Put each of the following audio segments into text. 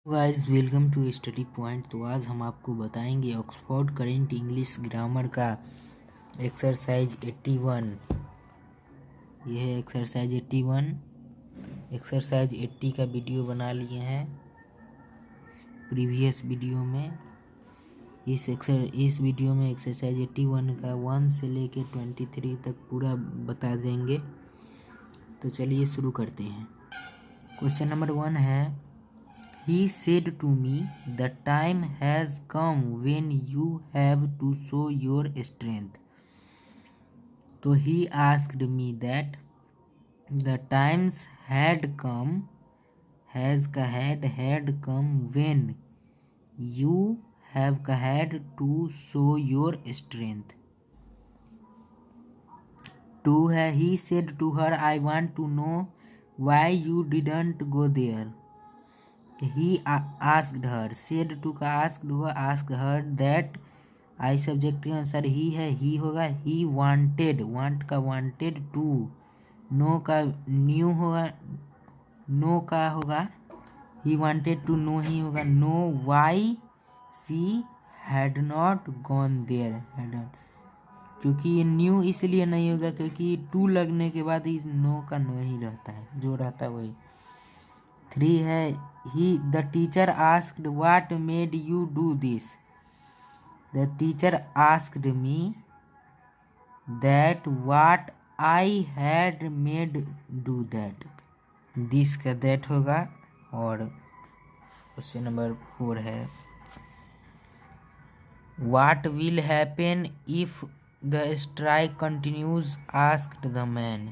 Guys welcome to study point. तो आज हम आपको बताएंगे ऑक्सफोर्ड करेंट इंग्लिश ग्रामर का एक्सरसाइज 81। यह है एक्सरसाइज 81। एक्सरसाइज 80 का वीडियो बना लिए हैं प्रीवियस वीडियो में। इस वीडियो में एक्सरसाइज 81 का 1 से लेके 23 तक पूरा बता देंगे। तो चलिए शुरू करते हैं। क्वेश्चन नंबर 1 है, He said to me, the time has come when you have to show your strength. So he asked me that the times had come, has का had come when you have का had to show your strength. 2 है, he said to her, I want to know why you didn't go there. He asked her, said to का asked हुआ, asked her that I subject के अनुसार ही है, ही होगा। he wanted, want का wanted to, no का new होगा, no का होगा he wanted to know, ही होगा no. why she had not gone there, क्योंकि ये न्यू इसलिए नहीं होगा क्योंकि टू लगने के बाद इस नो का नो ही रहता है, जो रहता है वही। 3 है, the teacher asked what made you do this. The teacher asked me that what I had made do that. This का that होगा। और क्वेश्चन नंबर 4 है, what will happen if the strike continues, asked the man.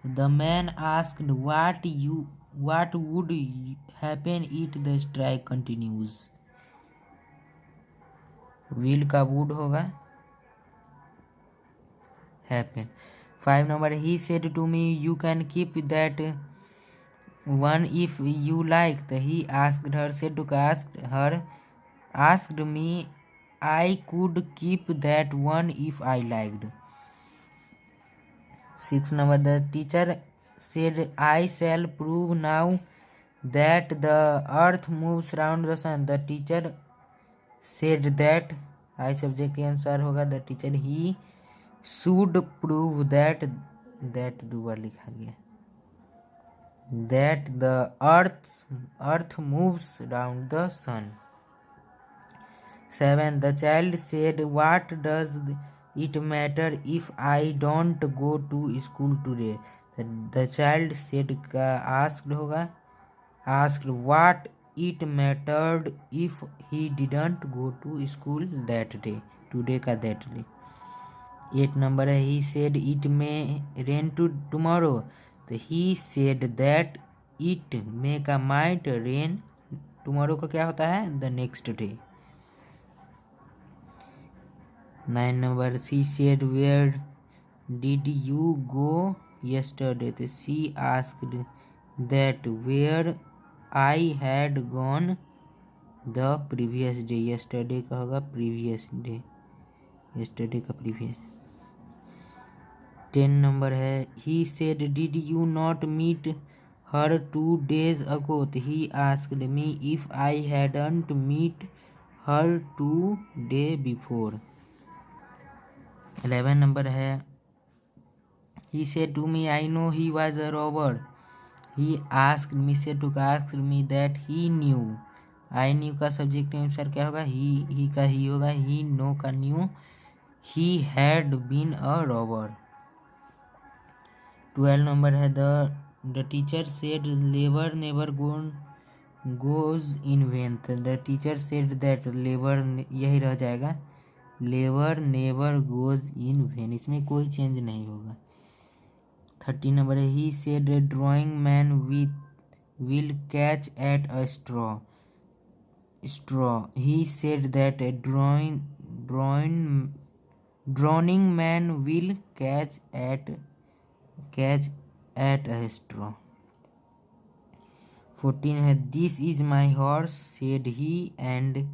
The man asked what would happen if the strike continues. will का would होगा, happen। 5 number, he said to me you can keep that one if you like. he asked her, said to asked her, asked me I could keep that one if I liked. 6 number, the teacher said I shall prove now that the earth moves round the sun. The teacher said that I subject के अनुसार होगा the teacher he should prove that, that दो बार लिखा गया, that the earth moves round the sun. 7 the child said what does it matter if I don't go to school today. the child said का asked होगा, asked what it mattered if he didn't go to school that day. today का that day. 8 number है, he said it may rain tomorrow. तो he said that it may का might rain tomorrow का क्या होता है the next day. 9 number, she said where did you go yesterday. तो she asked that where I had gone the previous day. yesterday का होगा previous day, yesterday का previous. 10 number है, he said did you not meet her 2 days ago. he asked me if I hadn't met her 2 days before. 11 number है, he said to me I know he was a robber. he asked me, said to ask me that he knew. I knew का subject के अनुसार क्या होगा, he का ही होगा, he know का knew he had been a robber. 12 number है, the teacher said labor never goes in vain. the teacher said that labor यही रह जाएगा, labor never goes in vain, इसमें कोई चेंज नहीं होगा। 13 number है, he said a drawing man will catch at a straw. he said that a drowning man will catch at a straw. 14 है, this is my horse, said he, and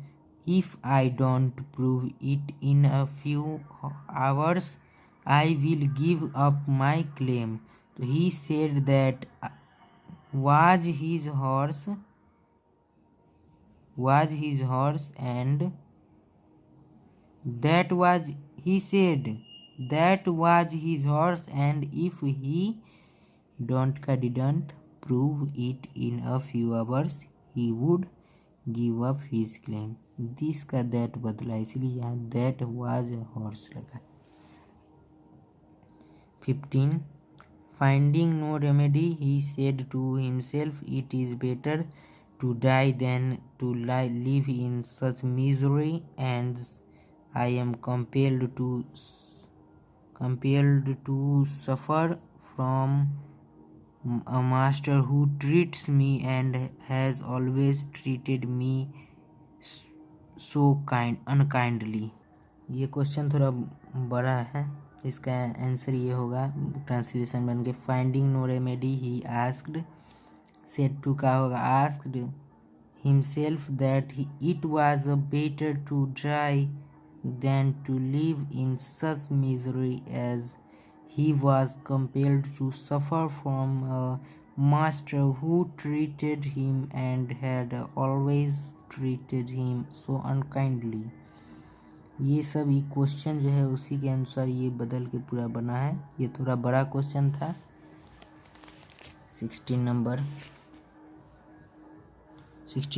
if I don't prove it in a few hours I will give up my claim. तो he said that was his horse was his horse, and that was, he said, that was his horse, and if he didn't prove it in a few hours, he would give up his claim. This का that बदला, इसलिए यहाँ that was a horse लगा। 15. Finding no remedy, he said to himself, it is better to die than to live in such misery, and I am compelled to suffer from a master who treats me and has always treated me so unkindly. ये question थोड़ा बड़ा है, इसका answer ये होगा, translation बन के finding no remedy he asked, said to का होगा asked himself that it was better to die than to live in such misery as he was compelled to suffer from a master who treated him and had always treated him so unkindly. ये सब question जो है उसी के अनुसार ये बदल के पूरा बना है। ये थोड़ा बड़ा क्वेश्चन था। 16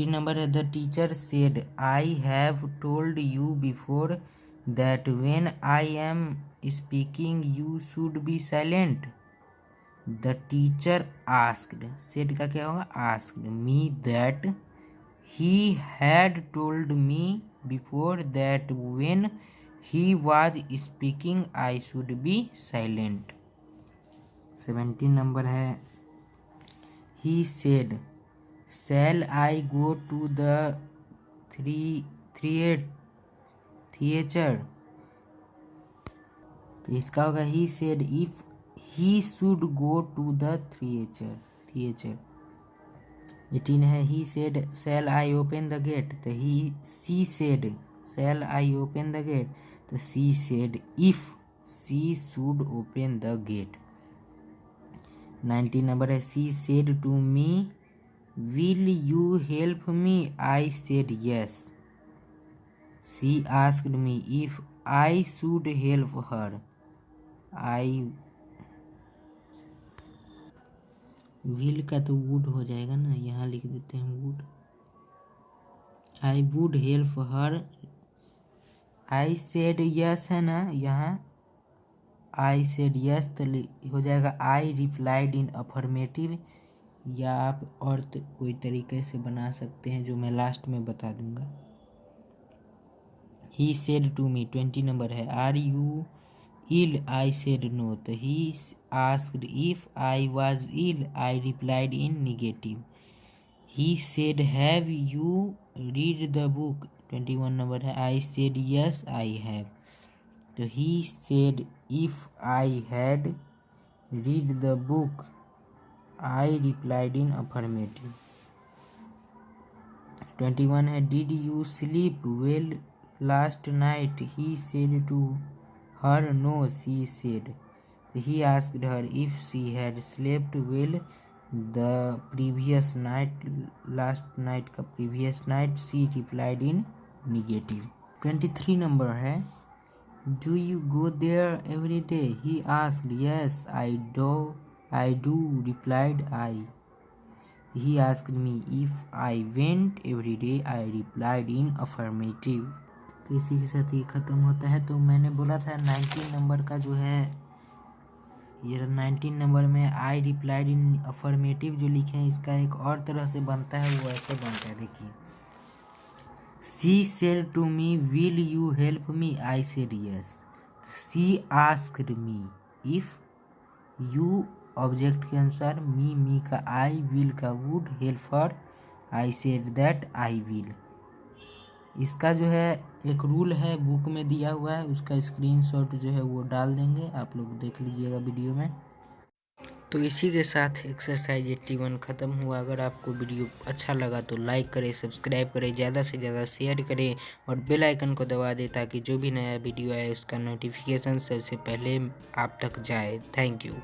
नंबर है the teacher said I have told you before that when I am speaking you should be silent. The teacher asked, said का क्या होगा, asked me that he had told me before that when he was speaking I should be silent. 17 number है he said shall I go to the theater. तो इसका होगा he said if he should go to the theater. 18 है he said shall I open the gate. तो she said shall I open the gate. तो she said if she should open the gate. 19 number है she said to me will you help me. I said yes. She asked me if I should help her. Will का तो would हो जाएगा ना, यहाँ लिख देते हैं would. I would help her. I said yes है ना, यहाँ आई सेड यस तो हो जाएगा आई रिप्लाइड इन अफर्मेटिव, या आप और कोई तरीके से बना सकते हैं जो मैं लास्ट में बता दूंगा। He said to me 20 number है are you ill. I said no. He asked if I was ill. I replied in negative. He said have you read the book. 21 number है I said yes I have. तो he said if I had read the book. I replied in affirmative. 21 है did you sleep well last night. He said to her no. She said he asked her if she had slept well the previous night. last night का previous night. She replied in negative. 23 number है do you go there every day. He asked yes I do replied I. He asked me if I went every day. I replied in affirmative. तो इसी के साथ ये ख़त्म होता है। तो मैंने बोला था 19 नंबर का जो है, ये 19 नंबर में आई रिप्लाइड इन अफर्मेटिव जो लिखे हैं, इसका एक और तरह से बनता है, वो ऐसे बनता है, देखिए she said to me will you help me. I said yes. She asked me if you object के अनुसार, मी का आई, विल का would, help her, I said that I will. इसका जो है एक रूल है बुक में दिया हुआ है, उसका स्क्रीनशॉट जो है वो डाल देंगे, आप लोग देख लीजिएगा वीडियो में. तो इसी के साथ एक्सरसाइज 81 ख़त्म हुआ. अगर आपको वीडियो अच्छा लगा तो लाइक करें, सब्सक्राइब करें, ज़्यादा से ज़्यादा शेयर करें और बेल आइकन को दबा दें ताकि जो भी नया वीडियो आए उसका नोटिफिकेशन सबसे पहले आप तक जाए. Thank you.